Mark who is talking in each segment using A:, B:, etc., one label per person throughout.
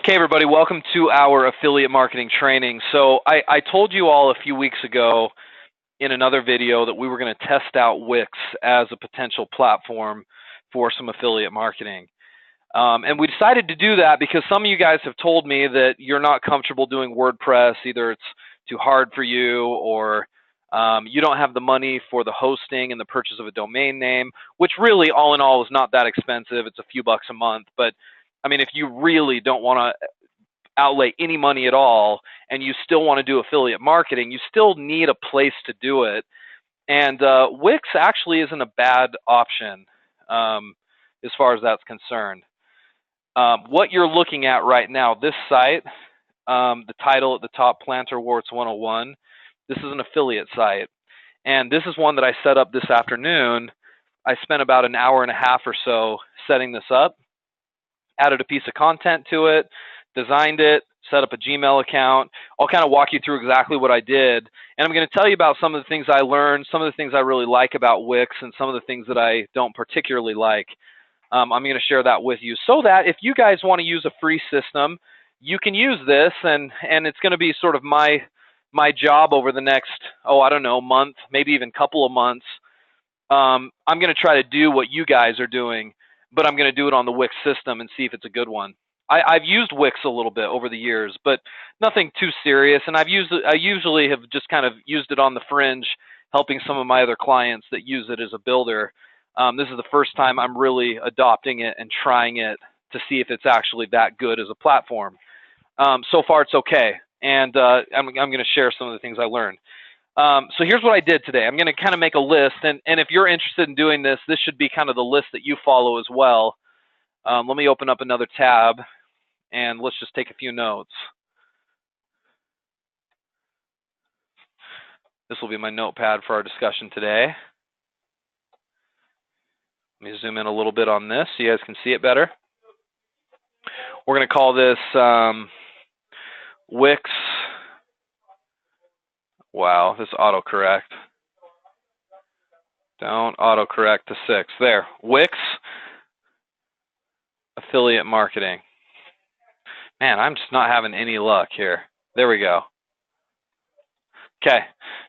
A: Okay, everybody, welcome to our affiliate marketing training. So I told you all a few weeks ago in another video that we were going to test out Wix as a potential platform for some affiliate marketing. And we decided to do that because some of you guys have told me that you're not comfortable doing WordPress. Either it's too hard for you or you don't have the money for the hosting and the purchase of a domain name, which really, all in all, is not that expensive. It's a few bucks a month. But I mean, if you really don't want to outlay any money at all and you still want to do affiliate marketing, you still need a place to do it. And Wix actually isn't a bad option as far as that's concerned. What you're looking at right now, this site, the title at the top, Plantar Warts 101, this is an affiliate site. And this is one that I set up this afternoon. I spent about an hour and a half or so setting this up, added a piece of content to it, designed it, set up a Gmail account. I'll kind of walk you through exactly what I did. And I'm going to tell you about some of the things I learned, some of the things I really like about Wix, and some of the things that I don't particularly like. I'm going to share that with you so that if you guys want to use a free system, you can use this, and it's going to be sort of my job over the next, I don't know, month, maybe even couple of months. I'm going to try to do what you guys are doing, but I'm going to do it on the Wix system and see if it's a good one. I've used Wix a little bit over the years, but nothing too serious. And I usually have just kind of used it on the fringe, helping some of my other clients that use it as a builder. This is the first time I'm really adopting it and trying it to see if it's actually that good as a platform. So far, it's okay. And I'm going to share some of the things I learned. So here's what I did today. I'm going to kind of make a list. And if you're interested in doing this, this should be kind of the list that you follow as well. Let me open up another tab, and let's just take a few notes. This will be my notepad for our discussion today. Let me zoom in a little bit on this so you guys can see it better. We're going to call this Wix. Wow, this autocorrect. Don't autocorrect to 6. There, Wix affiliate marketing. Man, I'm just not having any luck here. There we go. Okay,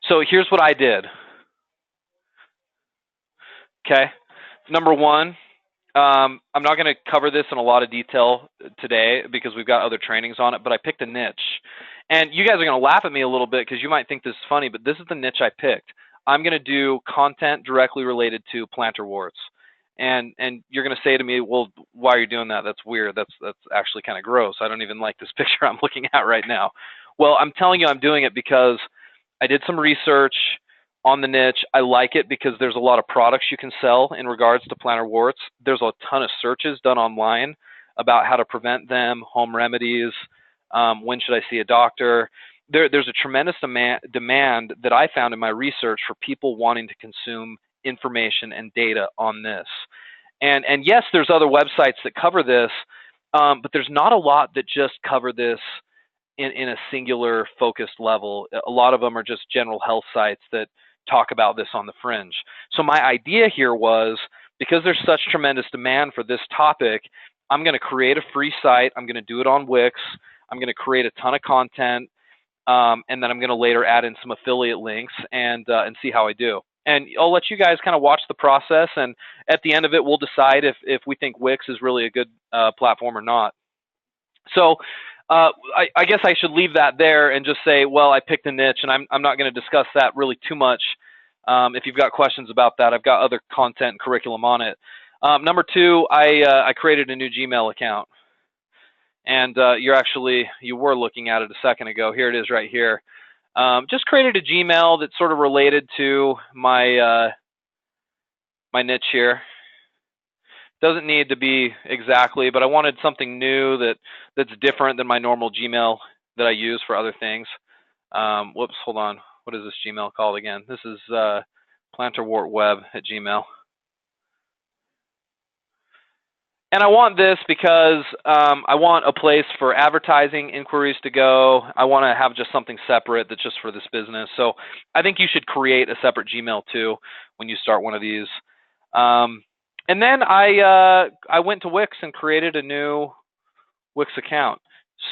A: so here's what I did. Okay, number one, I'm not going to cover this in a lot of detail today because we've got other trainings on it, but I picked a niche. And you guys are going to laugh at me a little bit because you might think this is funny, but this is the niche I picked. I'm going to do content directly related to plantar warts. And you're going to say to me, well, why are you doing that? That's weird. That's actually kind of gross. I don't even like this picture I'm looking at right now. Well, I'm telling you I'm doing it because I did some research on the niche. I like it because there's a lot of products you can sell in regards to plantar warts. There's a ton of searches done online about how to prevent them, home remedies, when should I see a doctor. There's a tremendous demand that I found in my research for people wanting to consume information and data on this. And yes, there's other websites that cover this, but there's not a lot that just cover this in a singular focused level. A lot of them are just general health sites that talk about this on the fringe. So my idea here was, because there's such tremendous demand for this topic, I'm going to create a free site. I'm going to do it on Wix. I'm going to create a ton of content, and then I'm going to later add in some affiliate links and see how I do. And I'll let you guys kind of watch the process, and at the end of it, we'll decide if we think Wix is really a good platform or not. So I guess I should leave that there and just say, well, I picked a niche, and I'm not going to discuss that really too much. If you've got questions about that, I've got other content and curriculum on it. Number two, I created a new Gmail account. And you were looking at it a second ago. Here it is right here. Just created a Gmail that's sort of related to my my niche here. Doesn't need to be exactly, but I wanted something new that's different than my normal Gmail that I use for other things. Whoops, hold on. What is this Gmail called again? This is plantarwartweb@gmail. And I want this because I want a place for advertising inquiries to go. I want to have just something separate that's just for this business. So I think you should create a separate Gmail too when you start one of these. And then I went to Wix and created a new Wix account.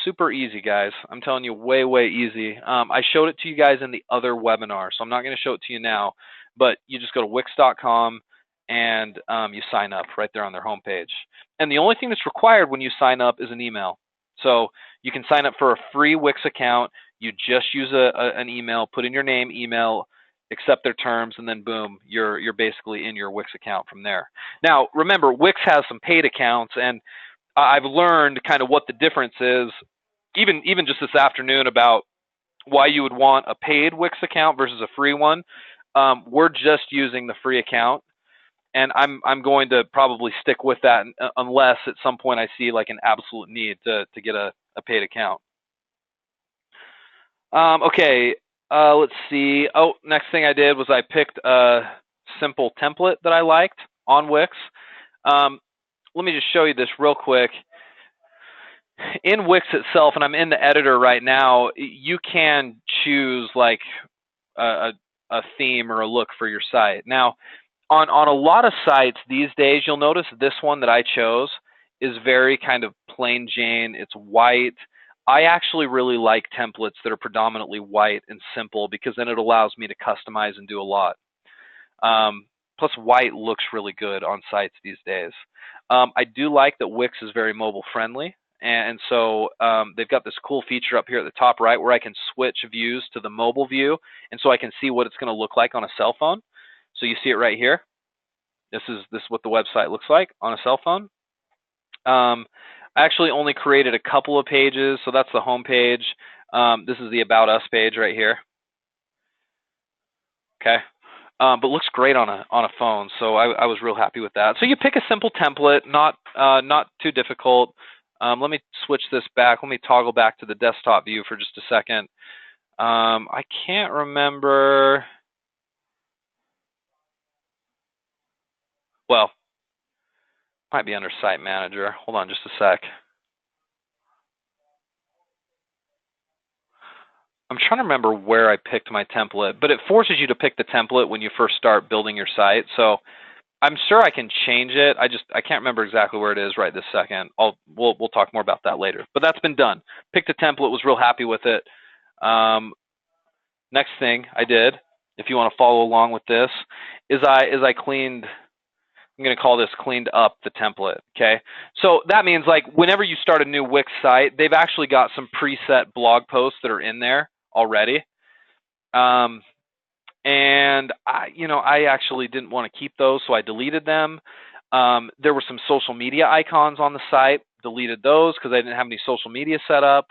A: Super easy, guys. I'm telling you, way, way easy. I showed it to you guys in the other webinar, so I'm not going to show it to you now, but you just go to Wix.com and you sign up right there on their homepage. And the only thing that's required when you sign up is an email. So you can sign up for a free Wix account. You just use an email, put in your name, email, accept their terms, and then boom, you're basically in your Wix account from there. Now, remember, Wix has some paid accounts, and I've learned kind of what the difference is, even just this afternoon, about why you would want a paid Wix account versus a free one. We're just using the free account, and I'm going to probably stick with that unless at some point I see like an absolute need to get a paid account. Okay, let's see. Oh, next thing I did was I picked a simple template that I liked on Wix. Let me just show you this real quick. In Wix itself, and I'm in the editor right now, you can choose like a theme or a look for your site. Now, on a lot of sites these days, you'll notice this one that I chose is very kind of plain Jane. It's white. I actually really like templates that are predominantly white and simple because then it allows me to customize and do a lot. Plus, white looks really good on sites these days. I do like that Wix is very mobile friendly, and so they've got this cool feature up here at the top right where I can switch views to the mobile view, and so I can see what it's going to look like on a cell phone. So you see it right here. This is what the website looks like on a cell phone. I actually only created a couple of pages, so that's the home page. This is the About Us page right here. Okay. But looks great on a phone, so I was real happy with that. So you pick a simple template, not too difficult. Let me switch this back. Let me toggle back to the desktop view for just a second. I can't remember. Well, might be under Site Manager. Hold on just a sec. I'm trying to remember where I picked my template, but it forces you to pick the template when you first start building your site. So I'm sure I can change it. I can't remember exactly where it is right this second. We'll talk more about that later. But that's been done. Picked a template, was real happy with it. Next thing I did, if you want to follow along with this, is I cleaned. I'm going to call this cleaned up the template. Okay, so that means like whenever you start a new Wix site, they've actually got some preset blog posts that are in there already. And I actually didn't want to keep those, so I deleted them. There were some social media icons on the site, deleted those because I didn't have any social media set up.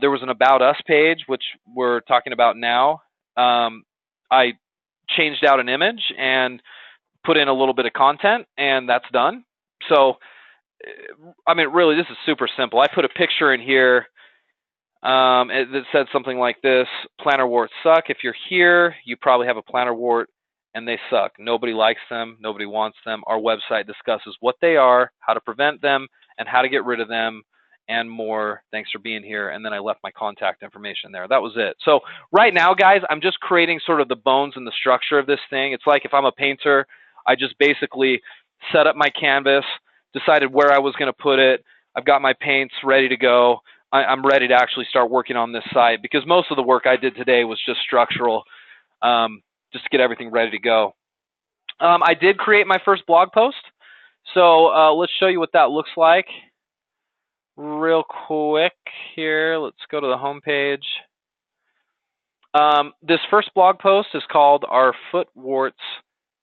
A: There was an About Us page, which we're talking about now. I changed out an image and put in a little bit of content, and that's done. So, I mean, really, this is super simple. I put a picture in here that said something like this: plantar warts suck. If you're here, you probably have a plantar wart and they suck. Nobody likes them. Nobody wants them. Our website discusses what they are, how to prevent them, and how to get rid of them, and more. Thanks for being here. And then I left my contact information there. That was it. So right now, guys, I'm just creating sort of the bones and the structure of this thing. It's like if I'm a painter, I just basically set up my canvas, decided where I was going to put it. I've got my paints ready to go. I'm ready to actually start working on this site because most of the work I did today was just structural, just to get everything ready to go. I did create my first blog post. So let's show you what that looks like real quick here. Let's go to the home page. This first blog post is called "Are Foot Warts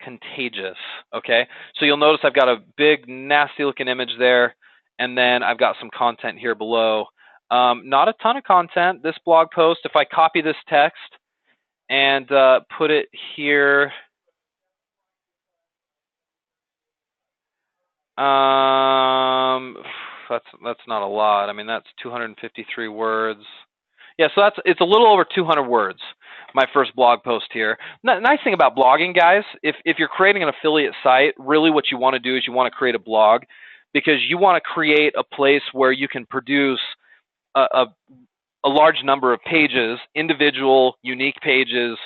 A: Contagious?" Okay, so you'll notice I've got a big nasty looking image there, and then I've got some content here below. Not a ton of content. This blog post, if I copy this text and put it here, that's not a lot. I mean, that's 253 words. Yeah, so it's a little over 200 words, my first blog post here. Nice thing about blogging, guys, if you're creating an affiliate site, really what you want to do is you want to create a blog because you want to create a place where you can produce a large number of pages, individual, unique pages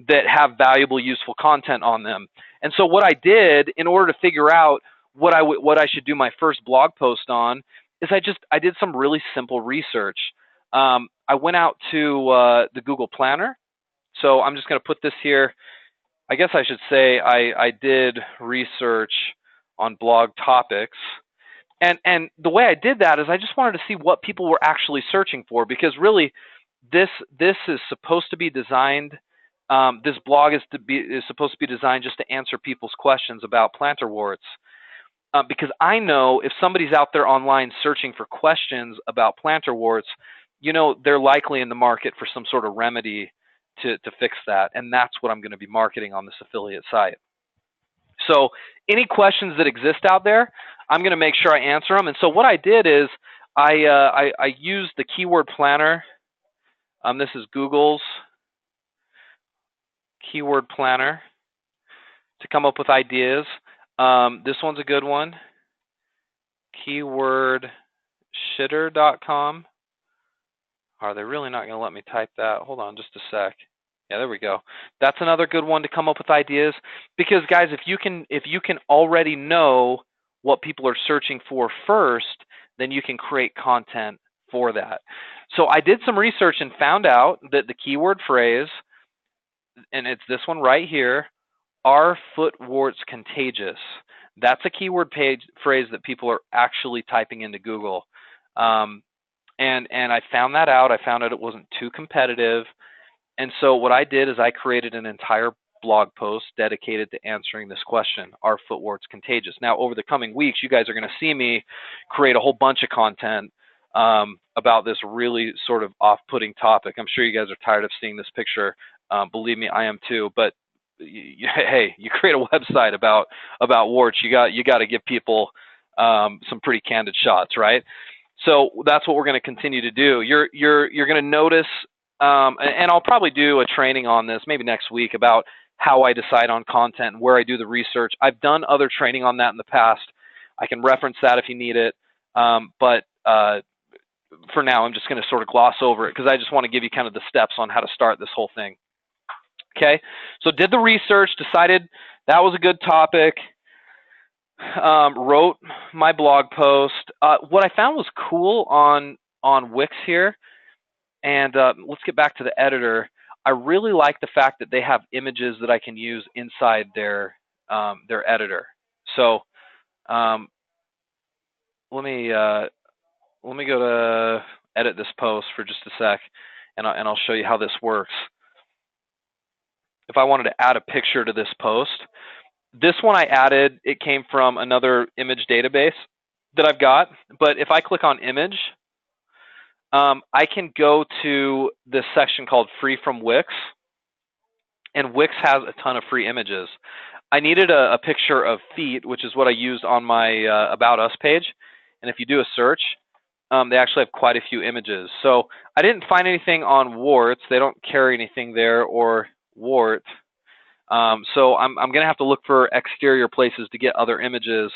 A: that have valuable, useful content on them. And so what I did in order to figure out what I should do my first blog post on is I did some really simple research. I went out to the Google Planner. So I'm just going to put this here. I guess I should say I did research on blog topics. And the way I did that is I just wanted to see what people were actually searching for, because really this is supposed to be designed, this blog is supposed to be designed just to answer people's questions about plantar warts. Because I know if somebody's out there online searching for questions about plantar warts, you know, they're likely in the market for some sort of remedy to fix that. And that's what I'm going to be marketing on this affiliate site. So any questions that exist out there, I'm going to make sure I answer them. And so what I did is I used the keyword planner. This is Google's keyword planner to come up with ideas. This one's a good one. Keywordshitter.com. Are they really not going to let me type that? Hold on just a sec. Yeah, there we go. That's another good one to come up with ideas, because guys, if you can already know what people are searching for first, then you can create content for that. So I did some research and found out that the keyword phrase, and it's this one right here, are foot warts contagious? That's a keyword phrase that people are actually typing into Google. And I found that out. I found out it wasn't too competitive. And so what I did is I created an entire blog post dedicated to answering this question: are foot warts contagious? Now, over the coming weeks, you guys are going to see me create a whole bunch of content about this really sort of off-putting topic. I'm sure you guys are tired of seeing this picture. Believe me, I am too. But hey, you create a website about warts, you got to give people some pretty candid shots, right? So that's what we're going to continue to do. You're going to notice, and I'll probably do a training on this maybe next week about how I decide on content and where I do the research. I've done other training on that in the past. I can reference that if you need it. But for now, I'm just going to sort of gloss over it because I just want to give you kind of the steps on how to start this whole thing. Okay, so did the research, decided that was a good topic, wrote my blog post. What I found was cool on Wix here, and let's get back to the editor. I really like the fact that they have images that I can use inside their editor. So let me go to edit this post for just a sec, and I'll show you how this works. If I wanted to add a picture to this post, this one I added, it came from another image database that I've got. But if I click on image, I can go to this section called Free from Wix, and Wix has a ton of free images. I needed a picture of feet, which is what I used on my About Us page. And if you do a search, they actually have quite a few images. So I didn't find anything on warts. They don't carry anything there, or wart. So I'm going to have to look for exterior places to get other images.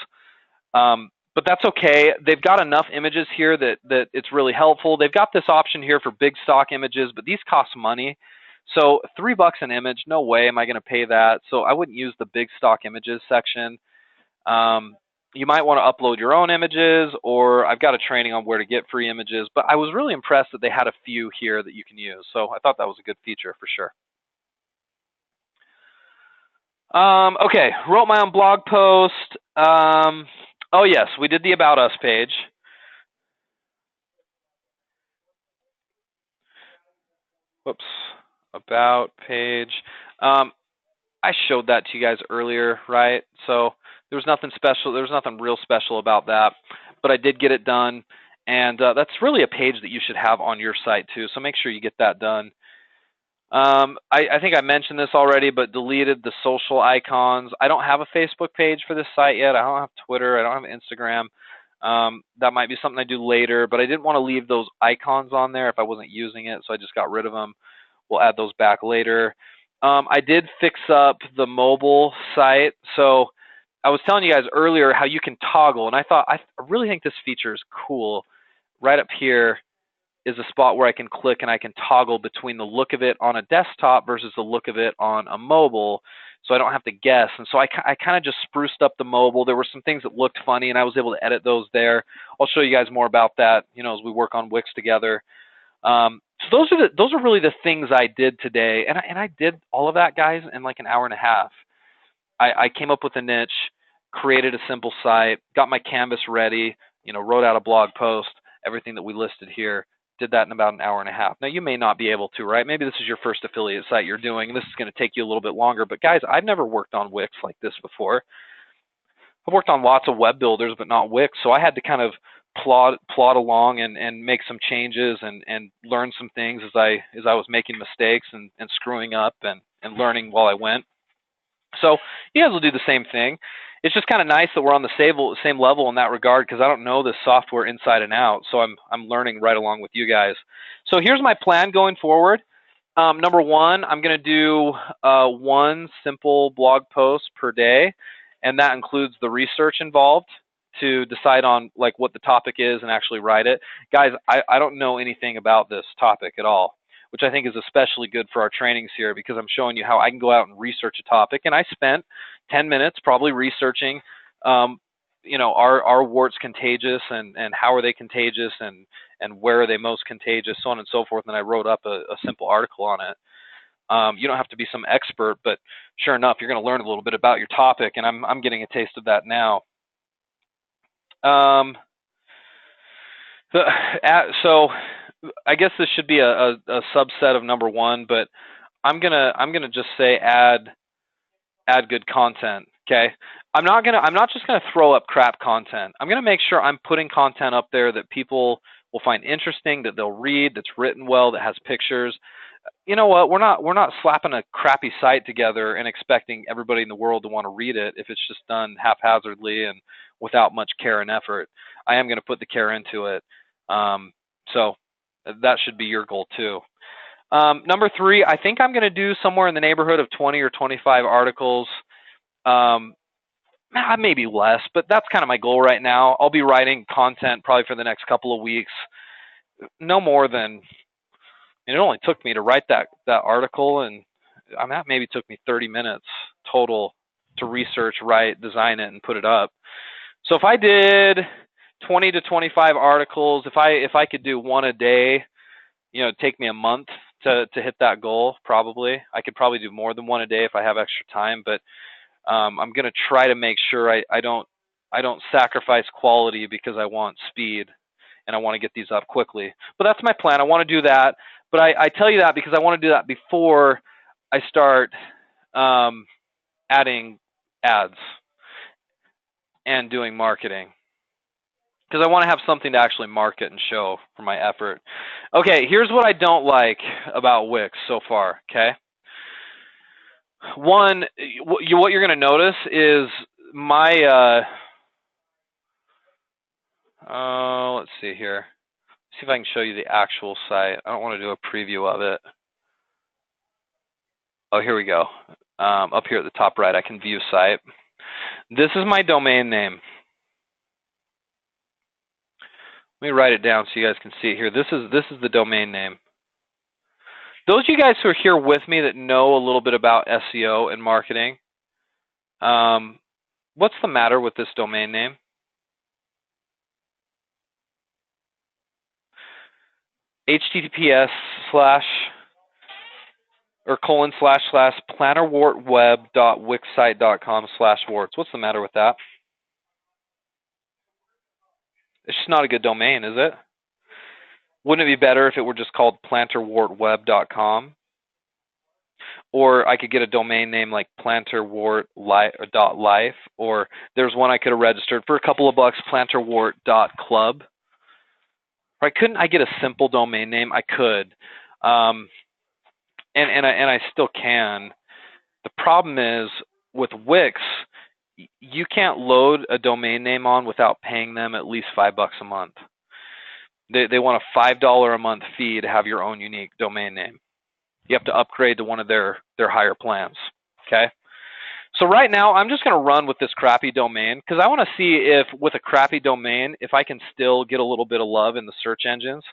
A: But that's okay. They've got enough images here that it's really helpful. They've got this option here for big stock images, but these cost money. So $3 an image, no way am I going to pay that. So I wouldn't use the big stock images section. You might want to upload your own images, or I've got a training on where to get free images. But I was really impressed that they had a few here that you can use. So I thought that was a good feature for sure. Okay, wrote my own blog post. Oh yes, we did the About Us page. Whoops, About page. I showed that to you guys earlier, right? So there was nothing special. There was nothing real special about that, but I did get it done, and that's really a page that you should have on your site too. So make sure you get that done. I think I mentioned this already, but deleted the social icons. I don't have a Facebook page for this site yet. I don't have Twitter. I don't have Instagram. That might be something I do later, but I didn't want to leave those icons on there if I wasn't using it, so I just got rid of them. We'll add those back later. I did fix up the mobile site. So I was telling you guys earlier how you can toggle, and I really think this feature is cool. Right up here, is a spot where I can click and I can toggle between the look of it on a desktop versus the look of it on a mobile, so I don't have to guess. And so I kind of just spruced up the mobile. There were some things that looked funny, and I was able to edit those there. I'll show you guys more about that, you know, as we work on Wix together. So those are really the things I did today, and I did all of that, guys, in like an hour and a half. I came up with a niche, created a simple site, got my canvas ready, you know, wrote out a blog post, everything that we listed here, did that in about an hour and a half. Now, you may not be able to, right? Maybe this is your first affiliate site you're doing, and this is going to take you a little bit longer. But guys, I've never worked on Wix like this before. I've worked on lots of web builders, but not Wix. So I had to kind of plod along and make some changes and learn some things as I was making mistakes and screwing up and learning while I went. So you guys will do the same thing. It's just kind of nice that we're on the same level in that regard, because I don't know this software inside and out. So I'm learning right along with you guys. So here's my plan going forward. Number one, I'm going to do one simple blog post per day, and that includes the research involved to decide on like what the topic is and actually write it. Guys, I don't know anything about this topic at all, which I think is especially good for our trainings here, because I'm showing you how I can go out and research a topic. And I spent 10 minutes probably researching, you know, are warts contagious, and how are they contagious, and where are they most contagious, so on and so forth. And I wrote up a simple article on it. You don't have to be some expert, but sure enough, you're going to learn a little bit about your topic, and I'm getting a taste of that now. So I guess this should be a subset of number one, but I'm gonna just say add good content. Okay, I'm not just gonna throw up crap content. I'm gonna make sure I'm putting content up there that people will find interesting, that they'll read, that's written well, that has pictures. You know what? We're not slapping a crappy site together and expecting everybody in the world to want to read it if it's just done haphazardly and without much care and effort. I am going to put the care into it. So that should be your goal too. Number three, I think I'm going to do somewhere in the neighborhood of 20 or 25 articles. Maybe less, but that's kind of my goal right now. I'll be writing content probably for the next couple of weeks. No more than, it only took me to write that article, and that maybe took me 30 minutes total to research, write, design it, and put it up. So if I did 20 to 25 articles, if I could do one a day, you know, it'd take me a month to hit that goal. Probably I could probably do more than one a day if I have extra time, but I'm going to try to make sure I don't sacrifice quality because I want speed and I want to get these up quickly. But that's my plan. I want to do that. But I tell you that because I want to do that before I start adding ads and doing marketing, because I want to have something to actually market and show for my effort. Okay, here's what I don't like about Wix so far, okay? One, what you're going to notice is my, let's see here. See if I can show you the actual site. I don't want to do a preview of it. Oh, here we go. Up here at the top right, I can view site. This is my domain name. Let me write it down so you guys can see it here. This is the domain name. Those of you guys who are here with me that know a little bit about SEO and marketing, what's the matter with this domain name? https://plannerwartweb.wixsite.com/warts. What's the matter with that? It's just not a good domain, is it? Wouldn't it be better if it were just called planterwartweb.com? Or I could get a domain name like planterwart.life, or there's one I could have registered for a couple of bucks, planterwart.club. Right? Couldn't I get a simple domain name? I could, and I still can. The problem is with Wix, you can't load a domain name on without paying them at least $5 a month. They want a $5 a month fee to have your own unique domain name. You have to upgrade to one of their higher plans. Okay. So right now, I'm just going to run with this crappy domain because I want to see if with a crappy domain, if I can still get a little bit of love in the search engines.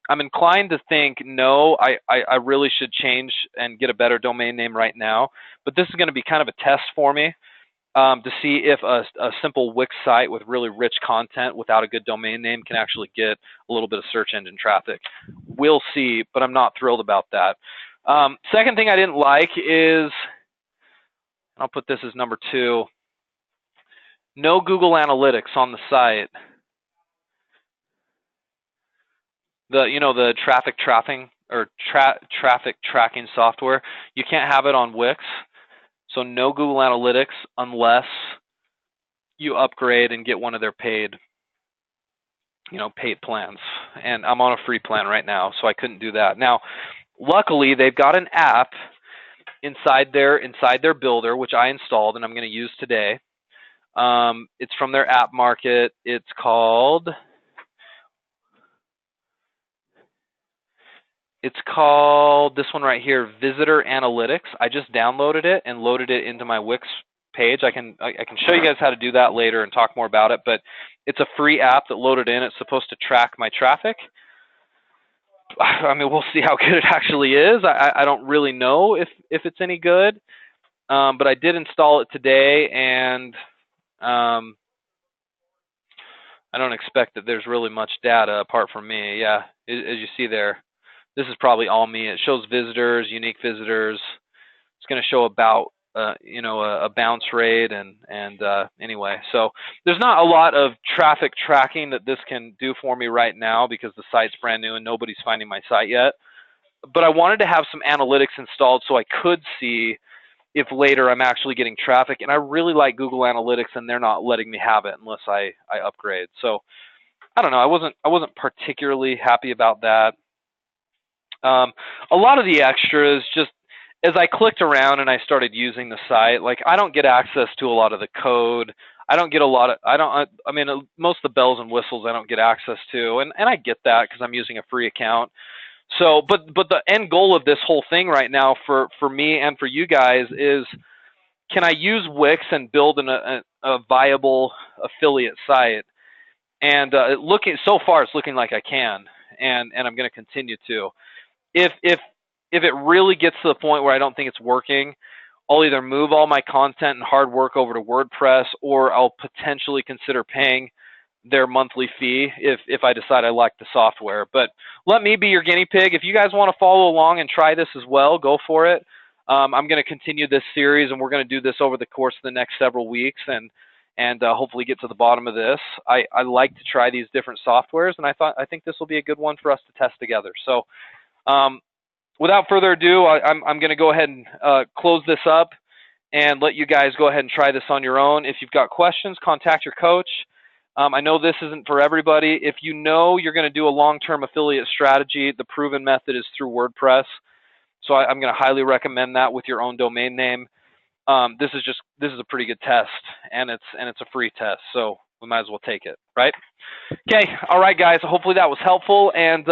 A: I'm inclined to think no, I really should change and get a better domain name right now. But this is going to be kind of a test for me to see if a simple Wix site with really rich content without a good domain name can actually get a little bit of search engine traffic. We'll see, but I'm not thrilled about that. Second thing I didn't like is, I'll put this as number 2, no Google Analytics on the site. The traffic tracking or traffic tracking software, you can't have it on Wix. So no Google Analytics unless you upgrade and get one of their paid plans. And I'm on a free plan right now, so I couldn't do that. Now, luckily, they've got an app inside their builder, which I installed and I'm going to use today. It's from their app market. It's called this one right here, Visitor Analytics. I just downloaded it and loaded it into my Wix page. I can show you guys how to do that later and talk more about it, but it's a free app that loaded in. It's supposed to track my traffic. I mean, we'll see how good it actually is. I don't really know if it's any good, but I did install it today, and I don't expect that there's really much data apart from me. Yeah, as you see there, this is probably all me. It shows visitors, unique visitors. It's going to show about a bounce rate and anyway, so there's not a lot of traffic tracking that this can do for me right now because the site's brand new and nobody's finding my site yet. But I wanted to have some analytics installed so I could see if later I'm actually getting traffic, and I really like Google Analytics and they're not letting me have it unless I upgrade. So I don't know, I wasn't particularly happy about that. A lot of the extras, just as I clicked around and I started using the site, like I don't get access to a lot of the code. I don't get a lot of, I mean, most of the bells and whistles I don't get access to, and I get that because I'm using a free account. So, but the end goal of this whole thing right now for me and for you guys is, can I use Wix and build a viable affiliate site? And so far, it's looking like I can, and I'm going to continue to. If it really gets to the point where I don't think it's working, I'll either move all my content and hard work over to WordPress, or I'll potentially consider paying their monthly fee if I decide I like the software. But let me be your guinea pig. If you guys want to follow along and try this as well, go for it. I'm going to continue this series, and we're going to do this over the course of the next several weeks, and hopefully get to the bottom of this. I like to try these different softwares, and I think this will be a good one for us to test together. So without further ado, I'm going to go ahead and close this up and let you guys go ahead and try this on your own. If you've got questions, contact your coach. I know this isn't for everybody. If you know you're going to do a long-term affiliate strategy, the proven method is through WordPress. So I'm going to highly recommend that with your own domain name. This is a pretty good test, and it's a free test, so we might as well take it, right? Okay, all right, guys. Hopefully that was helpful, and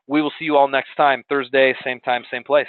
A: we will see you all next time, Thursday, same time, same place.